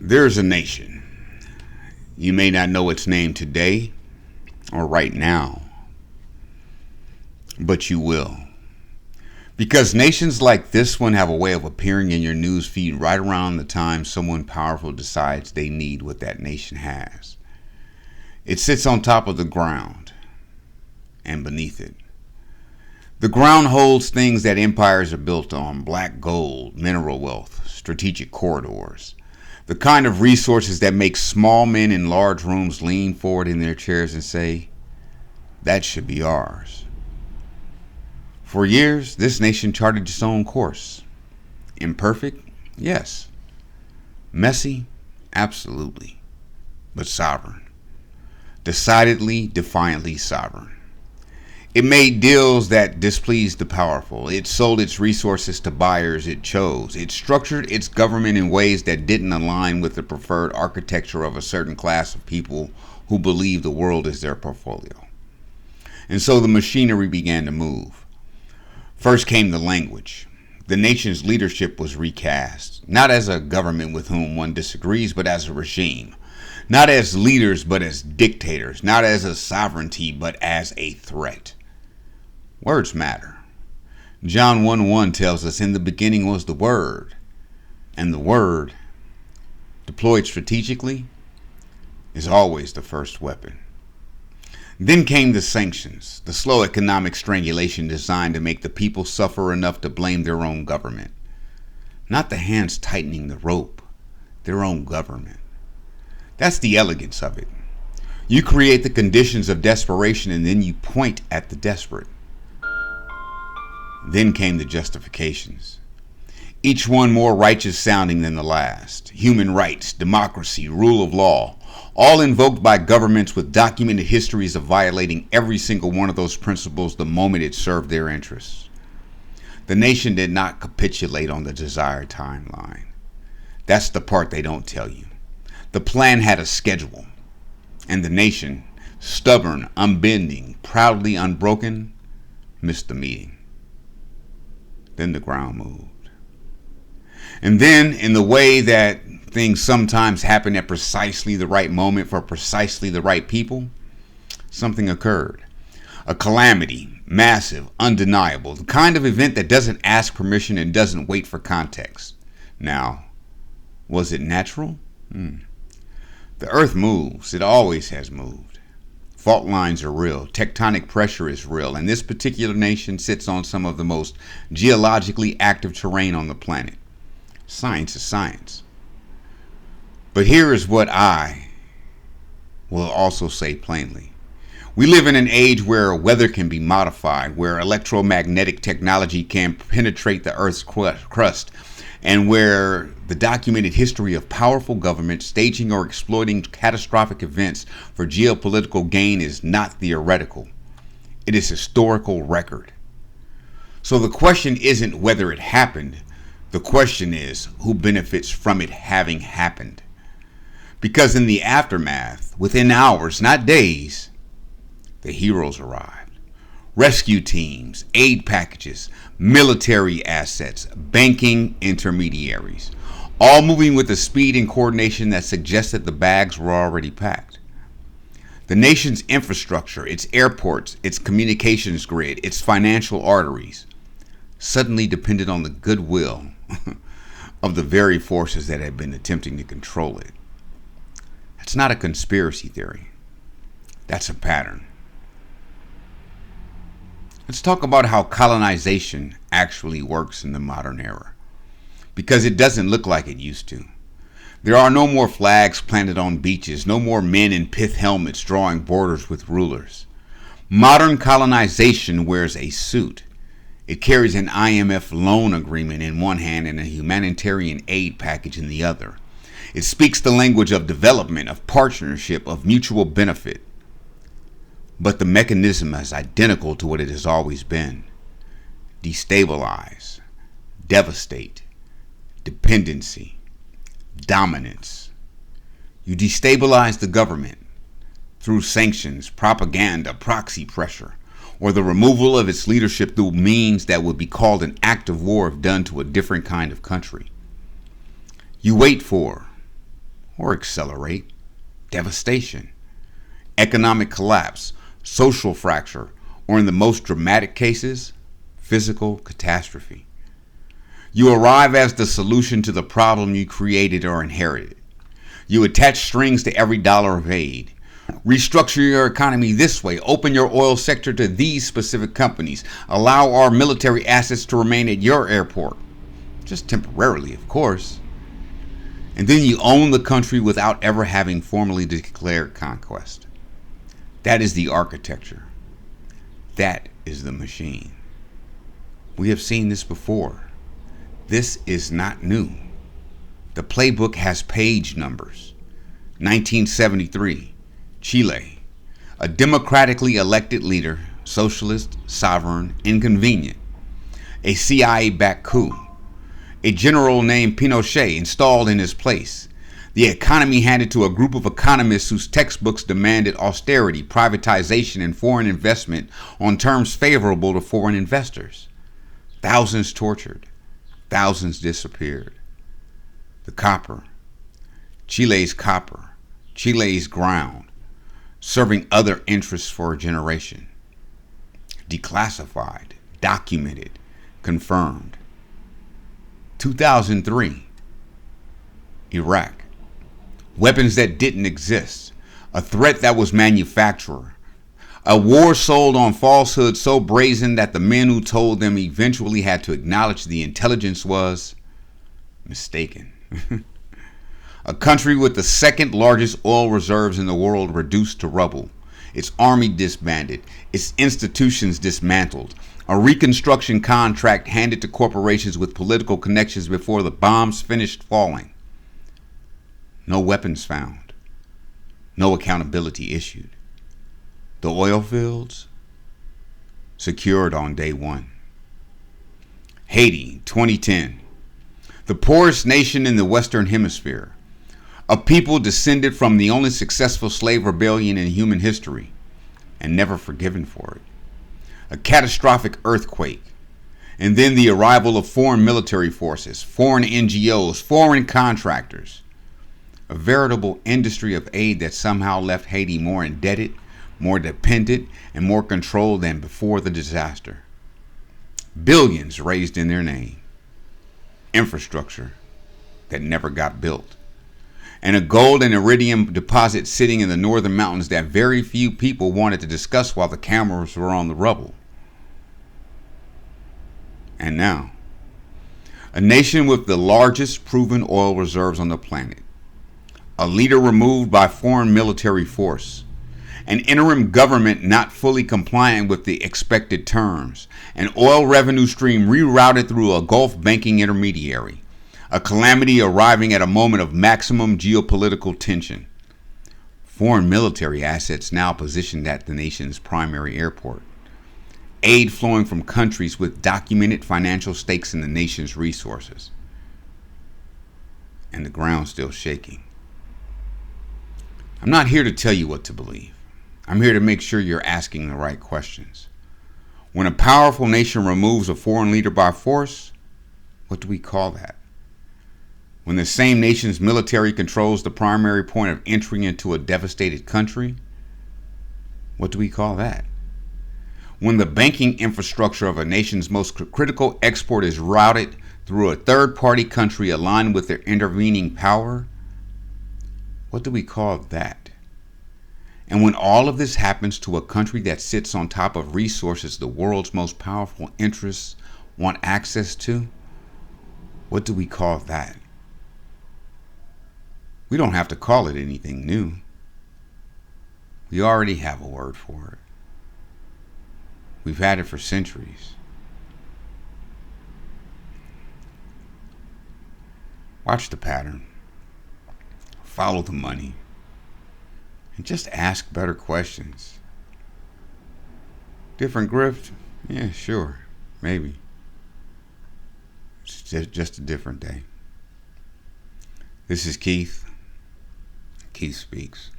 There's a nation. You may not know its name today or right now, but you will. Because nations like this one have a way of appearing in your news feed right around the time someone powerful decides they need what that nation has. It sits on top of the ground and beneath it. The ground holds things that empires are built on: black gold, mineral wealth, strategic corridors. The kind of resources that make small men in large rooms lean forward in their chairs and say, that should be ours. For years, this nation charted its own course. Imperfect? Yes. Messy? Absolutely. But sovereign. Decidedly, defiantly sovereign. It made deals that displeased the powerful. It sold its resources to buyers it chose. It structured its government in ways that didn't align with the preferred architecture of a certain class of people who believe the world is their portfolio. And so the machinery began to move. First came the language. The nation's leadership was recast, not as a government with whom one disagrees, but as a regime. Not as leaders, but as dictators. Not as a sovereignty, but as a threat. Words matter. John 1:1 tells us, in the beginning was the Word, and the Word, deployed strategically, is always the first weapon. Then came the sanctions, the slow economic strangulation designed to make the people suffer enough to blame their own government. Not the hands tightening the rope, their own government. That's the elegance of it. You create the conditions of desperation and then you point at the desperate. Then came the justifications, each one more righteous sounding than the last. Human rights, democracy, rule of law, all invoked by governments with documented histories of violating every single one of those principles the moment it served their interests. The nation did not capitulate on the desired timeline. That's the part they don't tell you. The plan had a schedule, and the nation, stubborn, unbending, proudly unbroken, missed the meeting. Then the ground moved. And then, in the way that things sometimes happen at precisely the right moment for precisely the right people, something occurred. A calamity, massive, undeniable, the kind of event that doesn't ask permission and doesn't wait for context. Now, was it natural? The earth moves. It always has moved. Fault lines are real. Tectonic pressure is real. And this particular nation sits on some of the most geologically active terrain on the planet. Science is science. But here is what I will also say plainly. We live in an age where weather can be modified, where electromagnetic technology can penetrate the Earth's crust, and where the documented history of powerful governments staging or exploiting catastrophic events for geopolitical gain is not theoretical. It is historical record. So the question isn't whether it happened. The question is who benefits from it having happened. Because in the aftermath, within hours, not days, the heroes arrived. Rescue teams, aid packages, military assets, banking intermediaries, all moving with a speed and coordination that suggested the bags were already packed. The nation's infrastructure, its airports, its communications grid, its financial arteries, suddenly depended on the goodwill of the very forces that had been attempting to control it. That's not a conspiracy theory. That's a pattern. Let's talk about how colonization actually works in the modern era, because it doesn't look like it used to. There are no more flags planted on beaches, no more men in pith helmets drawing borders with rulers. Modern colonization wears a suit. It carries an IMF loan agreement in one hand and a humanitarian aid package in the other. It speaks the language of development, of partnership, of mutual benefit. But the mechanism is identical to what it has always been. Destabilize, devastate, dependency, dominance. You destabilize the government through sanctions, propaganda, proxy pressure, or the removal of its leadership through means that would be called an act of war if done to a different kind of country. You wait for or accelerate devastation, economic collapse, social fracture, or in the most dramatic cases, physical catastrophe. You arrive as the solution to the problem you created or inherited. You attach strings to every dollar of aid. Restructure your economy this way. Open your oil sector to these specific companies. Allow our military assets to remain at your airport. Just temporarily, of course. And then you own the country without ever having formally declared conquest. That is the architecture. That is the machine. We have seen this before. This is not new. The playbook has page numbers. 1973, Chile. A democratically elected leader, socialist, sovereign, inconvenient. A CIA-backed coup. A general named Pinochet installed in his place. The economy handed to a group of economists whose textbooks demanded austerity, privatization, and foreign investment on terms favorable to foreign investors. Thousands tortured. Thousands disappeared. The copper. Chile's ground, serving other interests for a generation. Declassified, documented, confirmed. 2003, Iraq. Weapons that didn't exist. A threat that was manufactured. A war sold on falsehood so brazen that the men who told them eventually had to acknowledge the intelligence was mistaken. A country with the second largest oil reserves in the world reduced to rubble. Its army disbanded. Its institutions dismantled. A reconstruction contract handed to corporations with political connections before the bombs finished falling. No weapons found. No accountability issued. The oil fields secured on day one. Haiti, 2010. The poorest nation in the Western Hemisphere. A people descended from the only successful slave rebellion in human history and never forgiven for it. A catastrophic earthquake. And then the arrival of foreign military forces, foreign NGOs, foreign contractors. A veritable industry of aid that somehow left Haiti more indebted, more dependent, and more controlled than before the disaster. Billions raised in their name. Infrastructure that never got built. And a gold and iridium deposit sitting in the northern mountains that very few people wanted to discuss while the cameras were on the rubble. And now, a nation with the largest proven oil reserves on the planet. A leader removed by foreign military force. An interim government not fully compliant with the expected terms. An oil revenue stream rerouted through a Gulf banking intermediary. A calamity arriving at a moment of maximum geopolitical tension. Foreign military assets now positioned at the nation's primary airport. Aid flowing from countries with documented financial stakes in the nation's resources. And the ground still shaking. I'm not here to tell you what to believe. I'm here to make sure you're asking the right questions. When a powerful nation removes a foreign leader by force, what do we call that? When the same nation's military controls the primary point of entry into a devastated country, what do we call that? When the banking infrastructure of a nation's most critical export is routed through a third-party country aligned with their intervening power, what do we call that? And when all of this happens to a country that sits on top of resources the world's most powerful interests want access to, what do we call that? We don't have to call it anything new. We already have a word for it. We've had it for centuries. Watch the pattern. Follow the money. And just ask better questions. Different grift? Yeah, sure. Maybe. It's just a different day. This is Keith. Keith Speaks.